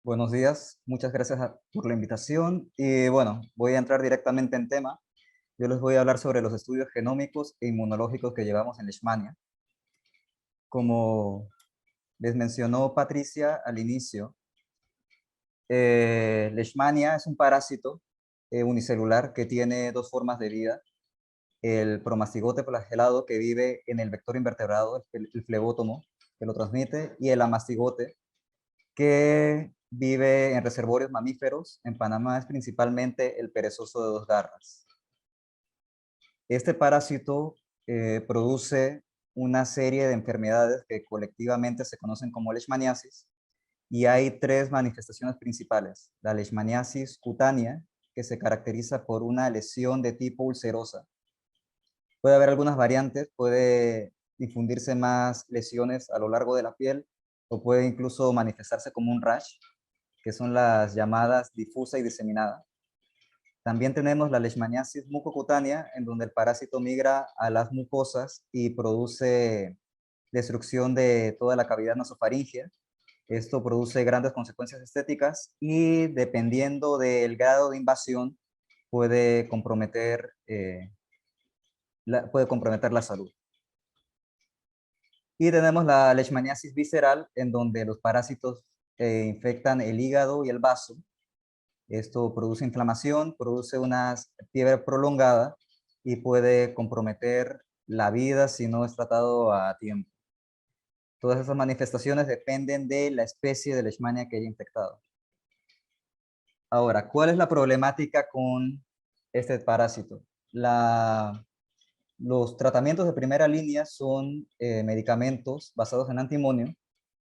Buenos días, muchas gracias por la invitación. Y bueno, voy a entrar directamente en tema. Yo les voy a hablar sobre los estudios genómicos e inmunológicos que llevamos en Leishmania. Como les mencionó Patricia al inicio, Leishmania es un parásito unicelular que tiene dos formas de vida. El promastigote flagelado, que vive en el vector invertebrado, el flebótomo, que lo transmite, y el amastigote, que vive en reservorios mamíferos. En Panamá es principalmente el perezoso de dos garras. Este parásito produce una serie de enfermedades que colectivamente se conocen como leishmaniasis, y hay tres manifestaciones principales. La leishmaniasis cutánea, que se caracteriza por una lesión de tipo ulcerosa. Puede haber algunas variantes, puede difundirse más lesiones a lo largo de la piel o puede incluso manifestarse como un rash, que son las llamadas difusa y diseminada. También tenemos la leishmaniasis mucocutánea, en donde el parásito migra a las mucosas y produce destrucción de toda la cavidad nasofaringea. Esto produce grandes consecuencias estéticas y, dependiendo del grado de invasión, puede comprometer, la salud. Y tenemos la leishmaniasis visceral, en donde los parásitos infectan el hígado y el vaso. Esto produce inflamación, produce una fiebre prolongada y puede comprometer la vida si no es tratado a tiempo. Todas esas manifestaciones dependen de la especie de Leishmania que haya infectado. Ahora, ¿cuál es la problemática con este parásito? Los tratamientos de primera línea son medicamentos basados en antimonio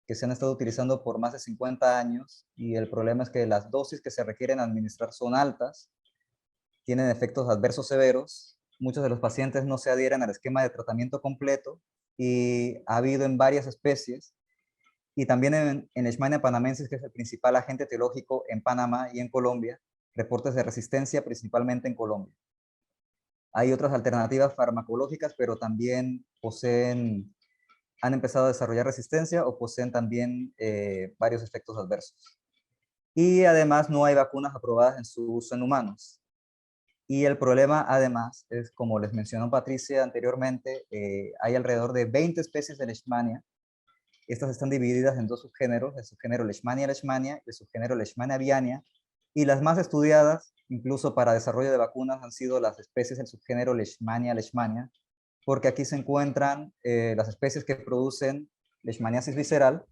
que se han estado utilizando por más de 50 años, y el problema es que las dosis que se requieren administrar son altas, tienen efectos adversos severos, muchos de los pacientes no se adhieren al esquema de tratamiento completo, y ha habido en varias especies, y también en Leishmania panamensis, que es el principal agente etiológico en Panamá y en Colombia, reportes de resistencia principalmente en Colombia. Hay otras alternativas farmacológicas, pero también han empezado a desarrollar resistencia o poseen también varios efectos adversos. Y además no hay vacunas aprobadas en su uso en humanos. Y el problema, además, es, como les mencionó Patricia anteriormente, hay alrededor de 20 especies de Leishmania. Estas están divididas en dos subgéneros: el subgénero Leishmania leishmania y el subgénero Leishmania aviania. Y las más estudiadas, incluso para desarrollo de vacunas, han sido las especies del subgénero Leishmania leishmania, porque aquí se encuentran las especies que producen leishmaniasis visceral.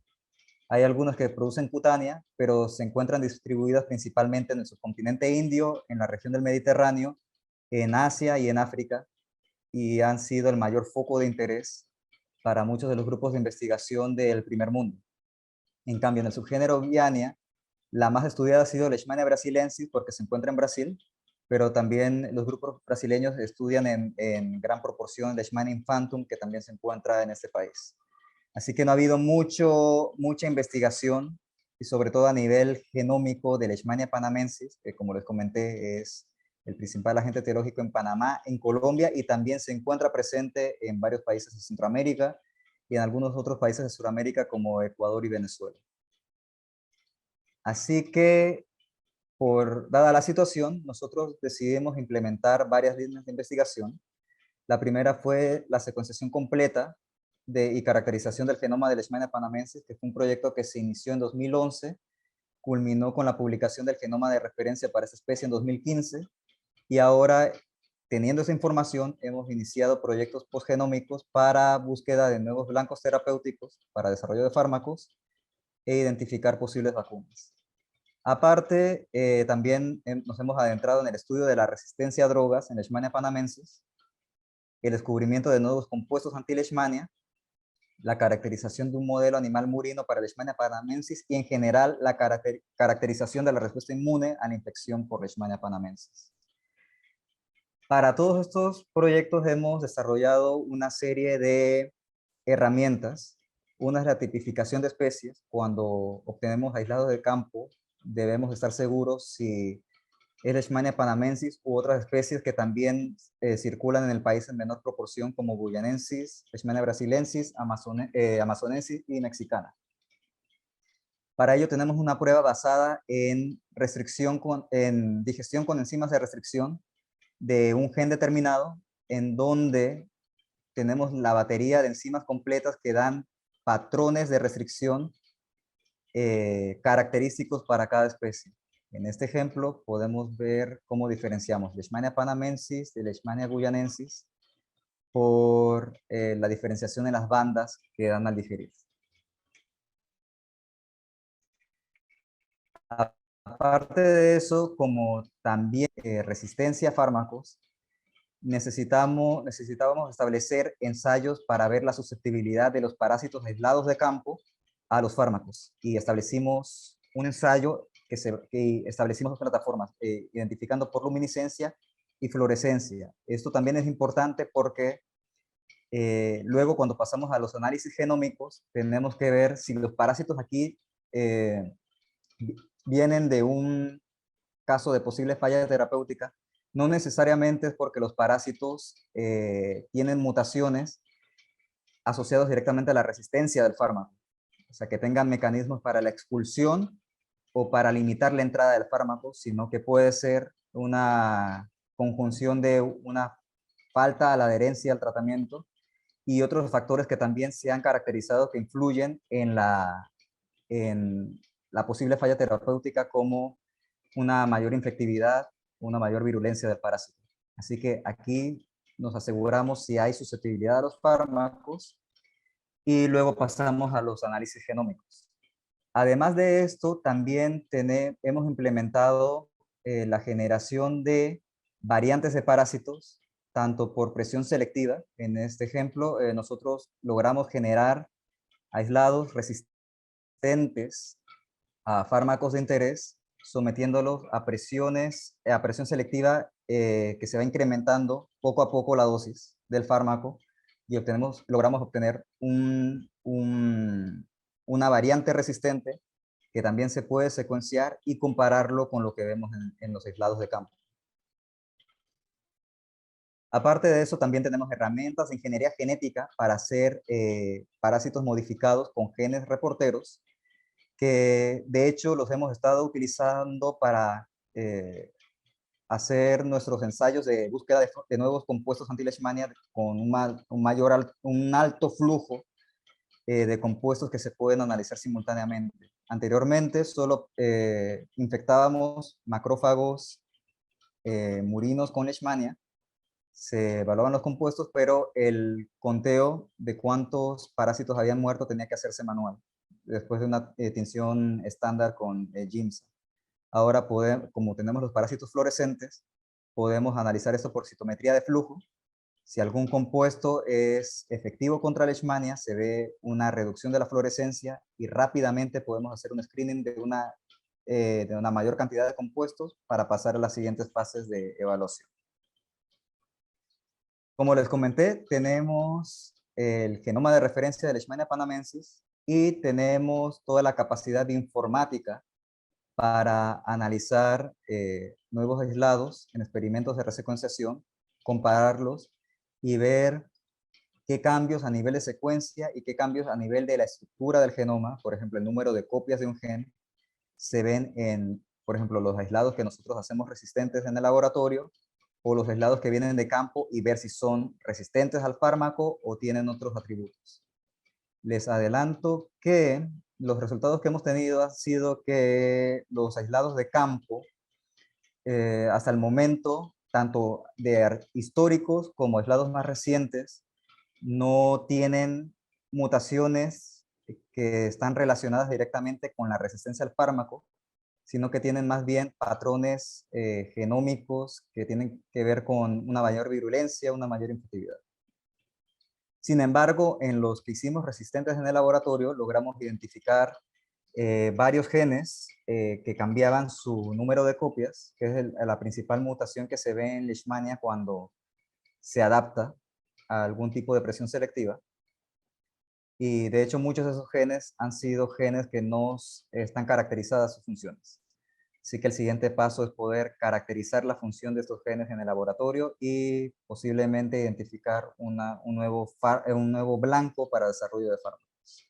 Hay algunas que producen cutánea, pero se encuentran distribuidas principalmente en el subcontinente indio, en la región del Mediterráneo, en Asia y en África, y han sido el mayor foco de interés para muchos de los grupos de investigación del primer mundo. En cambio, en el subgénero Viania, la más estudiada ha sido Leishmania brasilensis, porque se encuentra en Brasil, pero también los grupos brasileños estudian en gran proporción Leishmania infantum, que también se encuentra en este país. Así que no ha habido mucha investigación, y sobre todo a nivel genómico, de Leishmania panamensis, que, como les comenté, es el principal agente etiológico en Panamá, en Colombia, y también se encuentra presente en varios países de Centroamérica y en algunos otros países de Sudamérica como Ecuador y Venezuela. Así que, dada la situación, nosotros decidimos implementar varias líneas de investigación. La primera fue la secuenciación completa y caracterización del genoma de Leishmania panamensis, que fue un proyecto que se inició en 2011, culminó con la publicación del genoma de referencia para esta especie en 2015, y ahora, teniendo esa información, hemos iniciado proyectos postgenómicos para búsqueda de nuevos blancos terapéuticos para desarrollo de fármacos e identificar posibles vacunas. Aparte, también nos hemos adentrado en el estudio de la resistencia a drogas en Leishmania panamensis, el descubrimiento de nuevos compuestos anti-Leishmania, la caracterización de un modelo animal murino para Leishmania panamensis, y en general la caracterización de la respuesta inmune a la infección por Leishmania panamensis. Para todos estos proyectos hemos desarrollado una serie de herramientas. Una es la tipificación de especies. Cuando obtenemos aislados de campo, debemos estar seguros si es Leishmania panamensis u otras especies que también circulan en el país en menor proporción, como guyanensis, Leishmania brasilensis, amazonensis y mexicana. Para ello tenemos una prueba basada en en digestión con enzimas de restricción de un gen determinado, en donde tenemos la batería de enzimas completas que dan patrones de restricción característicos para cada especie. En este ejemplo podemos ver cómo diferenciamos Leishmania panamensis de Leishmania guyanensis por la diferenciación en las bandas que dan al digerir. Aparte de eso, como también resistencia a fármacos, necesitábamos establecer ensayos para ver la susceptibilidad de los parásitos aislados de campo a los fármacos. Y establecimos un ensayo que establecimos dos plataformas, identificando por luminiscencia y fluorescencia. Esto también es importante porque luego cuando pasamos a los análisis genómicos, tenemos que ver si los parásitos aquí vienen de un caso de posible falla terapéutica. No necesariamente es porque los parásitos tienen mutaciones asociados directamente a la resistencia del fármaco. O sea, que tengan mecanismos para la expulsión o para limitar la entrada del fármaco, sino que puede ser una conjunción de una falta a la adherencia al tratamiento y otros factores que también se han caracterizado que influyen en la posible falla terapéutica, como una mayor infectividad, una mayor virulencia del parásito. Así que aquí nos aseguramos si hay susceptibilidad a los fármacos y luego pasamos a los análisis genómicos. Además de esto, también hemos implementado la generación de variantes de parásitos, tanto por presión selectiva. En este ejemplo, nosotros logramos generar aislados resistentes a fármacos de interés, sometiéndolos a a presión selectiva que se va incrementando poco a poco la dosis del fármaco y logramos obtener una variante resistente que también se puede secuenciar y compararlo con lo que vemos en los aislados de campo. Aparte de eso, también tenemos herramientas de ingeniería genética para hacer parásitos modificados con genes reporteros, que de hecho los hemos estado utilizando para hacer nuestros ensayos de búsqueda de nuevos compuestos anti-leishmania con un alto flujo de compuestos que se pueden analizar simultáneamente. Anteriormente solo infectábamos macrófagos murinos con leishmania, se evaluaban los compuestos, pero el conteo de cuántos parásitos habían muerto tenía que hacerse manual, después de una tinción estándar con GIMSA. Ahora, como tenemos los parásitos fluorescentes, podemos analizar esto por citometría de flujo. Si algún compuesto es efectivo contra la leishmania, se ve una reducción de la fluorescencia y rápidamente podemos hacer un screening de una mayor cantidad de compuestos para pasar a las siguientes fases de evaluación. Como les comenté, tenemos el genoma de referencia de Leishmania panamensis y tenemos toda la capacidad de informática para analizar nuevos aislados en experimentos de resecuenciación, compararlos y ver qué cambios a nivel de secuencia y qué cambios a nivel de la estructura del genoma, por ejemplo, el número de copias de un gen, se ven en, por ejemplo, los aislados que nosotros hacemos resistentes en el laboratorio o los aislados que vienen de campo y ver si son resistentes al fármaco o tienen otros atributos. Les adelanto que los resultados que hemos tenido han sido que los aislados de campo, hasta el momento, tanto de históricos como aislados más recientes, no tienen mutaciones que están relacionadas directamente con la resistencia al fármaco, sino que tienen más bien patrones genómicos que tienen que ver con una mayor virulencia, una mayor infectividad. Sin embargo, en los que hicimos resistentes en el laboratorio, logramos identificar varios genes que cambiaban su número de copias, que es la principal mutación que se ve en Leishmania cuando se adapta a algún tipo de presión selectiva. Y de hecho muchos de esos genes han sido genes que no están caracterizadas sus funciones. Así que el siguiente paso es poder caracterizar la función de estos genes en el laboratorio y posiblemente identificar un nuevo blanco para el desarrollo de fármacos.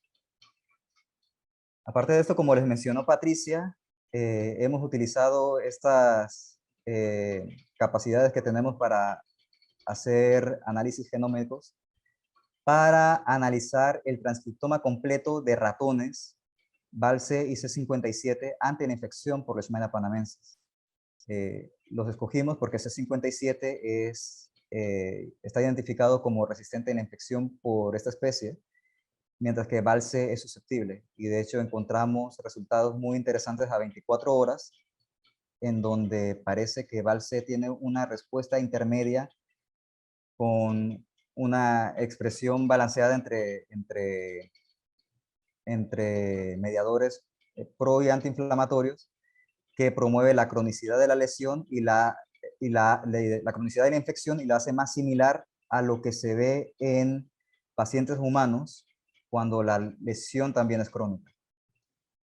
Aparte de esto, como les mencionó Patricia, hemos utilizado estas capacidades que tenemos para hacer análisis genómicos para analizar el transcriptoma completo de ratones Valse y C57 ante la infección por Leishmania panamensis. Los escogimos porque C57 está identificado como resistente a la infección por esta especie, mientras que Valse es susceptible. Y de hecho encontramos resultados muy interesantes a 24 horas, en donde parece que Valse tiene una respuesta intermedia con una expresión balanceada entre mediadores pro y antiinflamatorios, que promueve la cronicidad de la lesión y la cronicidad de la infección, y la hace más similar a lo que se ve en pacientes humanos cuando la lesión también es crónica.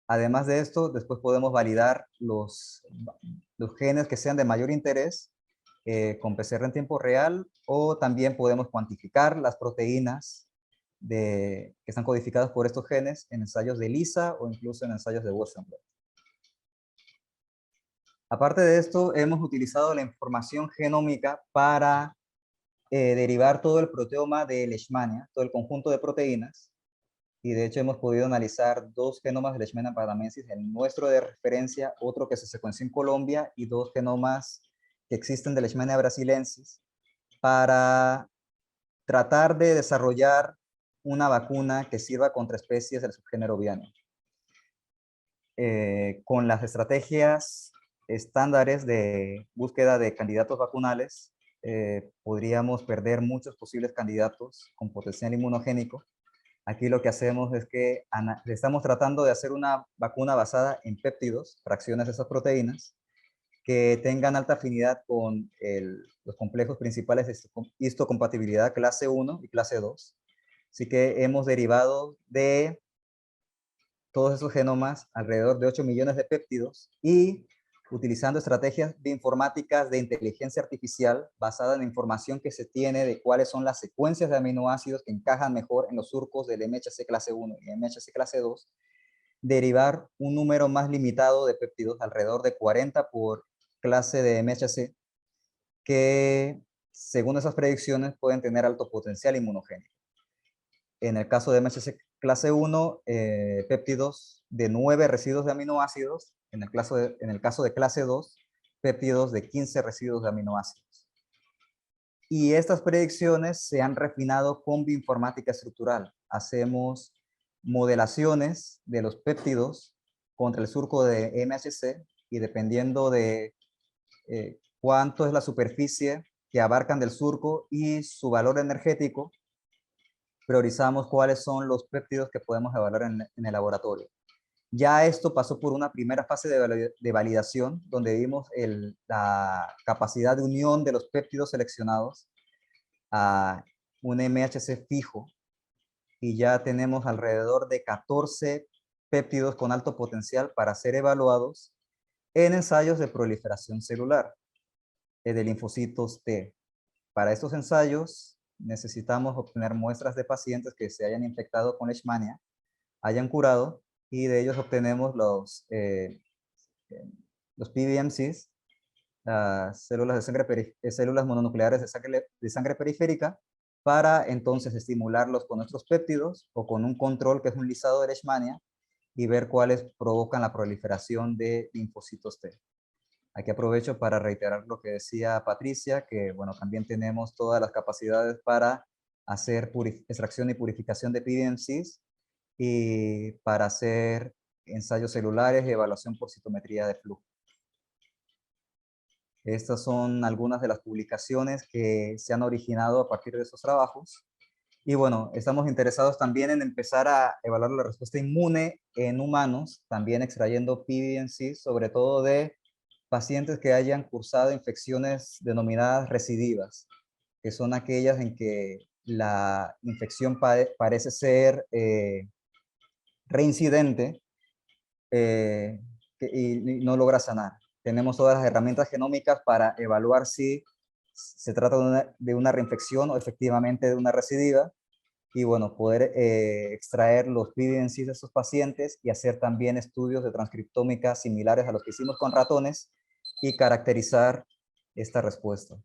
Además de esto, después podemos validar los genes que sean de mayor interés con PCR en tiempo real, o también podemos cuantificar las proteínas que están codificadas por estos genes en ensayos de ELISA o incluso en ensayos de Watson. Aparte de esto, hemos utilizado la información genómica para derivar todo el proteoma de Leishmania, todo el conjunto de proteínas, y de hecho hemos podido analizar 2 genomas de Leishmania panamensis, el nuestro de referencia, otro que se secuenció en Colombia, y 2 genomas que existen de Leishmania brasilensis, para tratar de desarrollar una vacuna que sirva contra especies del subgénero Viana. Con las estrategias estándares de búsqueda de candidatos vacunales, podríamos perder muchos posibles candidatos con potencial inmunogénico. Aquí lo que hacemos es que estamos tratando de hacer una vacuna basada en péptidos, fracciones de esas proteínas, que tengan alta afinidad con los complejos principales de histocompatibilidad clase 1 y clase 2. Así que hemos derivado de todos esos genomas alrededor de 8 millones de péptidos, y utilizando estrategias bioinformáticas de inteligencia artificial basada en la información que se tiene de cuáles son las secuencias de aminoácidos que encajan mejor en los surcos del MHC clase 1 y MHC clase 2, derivar un número más limitado de péptidos, alrededor de 40 por clase de MHC, que según esas predicciones pueden tener alto potencial inmunogénico. En el caso de MHC clase 1, péptidos de 9 residuos de aminoácidos. En el caso de clase 2, péptidos de 15 residuos de aminoácidos. Y estas predicciones se han refinado con bioinformática estructural. Hacemos modelaciones de los péptidos contra el surco de MHC, y dependiendo de cuánto es la superficie que abarcan del surco y su valor energético, priorizamos cuáles son los péptidos que podemos evaluar en el laboratorio. Ya esto pasó por una primera fase de validación, donde vimos la capacidad de unión de los péptidos seleccionados a un MHC fijo, y ya tenemos alrededor de 14 péptidos con alto potencial para ser evaluados en ensayos de proliferación celular de linfocitos T. Para estos ensayos necesitamos obtener muestras de pacientes que se hayan infectado con Leishmania, hayan curado, y de ellos obtenemos los PBMCs, células mononucleares de sangre periférica, para entonces estimularlos con nuestros péptidos o con un control que es un lisado de Leishmania, y ver cuáles provocan la proliferación de linfocitos T. Aquí aprovecho para reiterar lo que decía Patricia, que bueno, también tenemos todas las capacidades para hacer extracción y purificación de PBMCs, y para hacer ensayos celulares y evaluación por citometría de flujo. Estas son algunas de las publicaciones que se han originado a partir de esos trabajos. Y bueno, estamos interesados también en empezar a evaluar la respuesta inmune en humanos, también extrayendo PBMC, sobre todo de pacientes que hayan cursado infecciones denominadas recidivas, que son aquellas en que la infección parece ser reincidente, y no logra sanar. Tenemos todas las herramientas genómicas para evaluar si se trata de una reinfección o efectivamente de una recidiva, y bueno, poder extraer los evidencias de estos pacientes y hacer también estudios de transcriptómica similares a los que hicimos con ratones y caracterizar esta respuesta.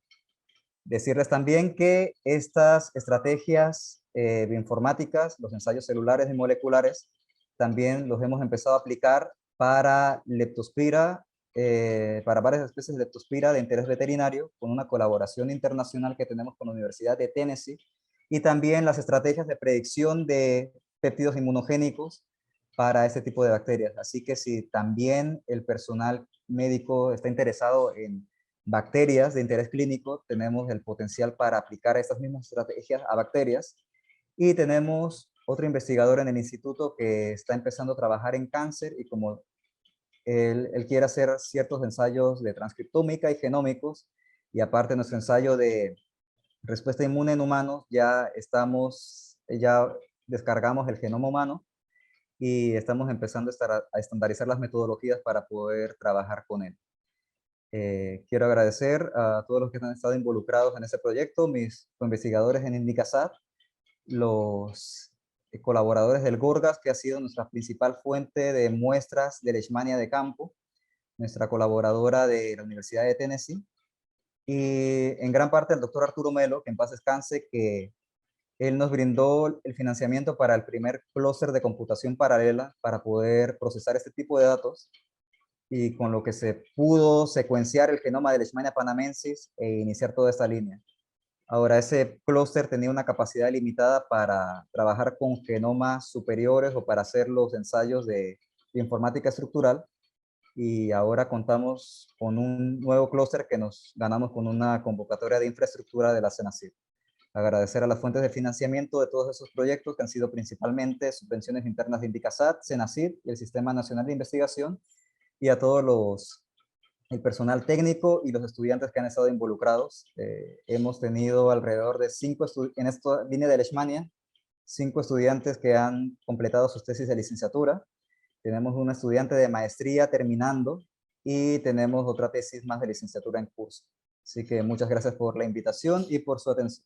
Decirles también que estas estrategias bioinformáticas, los ensayos celulares y moleculares, también los hemos empezado a aplicar para leptospira, para varias especies de leptospira de interés veterinario, con una colaboración internacional que tenemos con la Universidad de Tennessee, y también las estrategias de predicción de péptidos inmunogénicos para este tipo de bacterias. Así que si también el personal médico está interesado en bacterias de interés clínico, tenemos el potencial para aplicar estas mismas estrategias a bacterias. Y tenemos otro investigador en el instituto que está empezando a trabajar en cáncer y como él quiere hacer ciertos ensayos de transcriptómica y genómicos, y aparte nuestro ensayo de respuesta inmune en humanos, ya descargamos el genoma humano y estamos empezando a estandarizar las metodologías para poder trabajar con él. Quiero agradecer a todos los que han estado involucrados en este proyecto, mis investigadores en Indicasat, los colaboradores del Gorgas, que ha sido nuestra principal fuente de muestras de leishmania de campo, nuestra colaboradora de la Universidad de Tennessee, y en gran parte el doctor Arturo Melo, que en paz descanse, que él nos brindó el financiamiento para el primer clúster de computación paralela para poder procesar este tipo de datos, y con lo que se pudo secuenciar el genoma de Leishmania panamensis e iniciar toda esta línea. Ahora, ese clúster tenía una capacidad limitada para trabajar con genomas superiores o para hacer los ensayos de informática estructural, y ahora contamos con un nuevo clúster que nos ganamos con una convocatoria de infraestructura de la CENACID. Agradecer a las fuentes de financiamiento de todos esos proyectos que han sido principalmente subvenciones internas de Indicasat, CENACID y el Sistema Nacional de Investigación, y a todos el personal técnico y los estudiantes que han estado involucrados. Hemos tenido alrededor de en esta línea de Leishmania, 5 estudiantes que han completado sus tesis de licenciatura. Tenemos un estudiante de maestría terminando y tenemos otra tesis más de licenciatura en curso. Así que muchas gracias por la invitación y por su atención.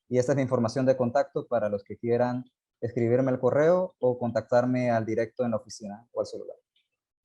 Y esta es la información de contacto para los que quieran escribirme al correo o contactarme al directo en la oficina o al celular.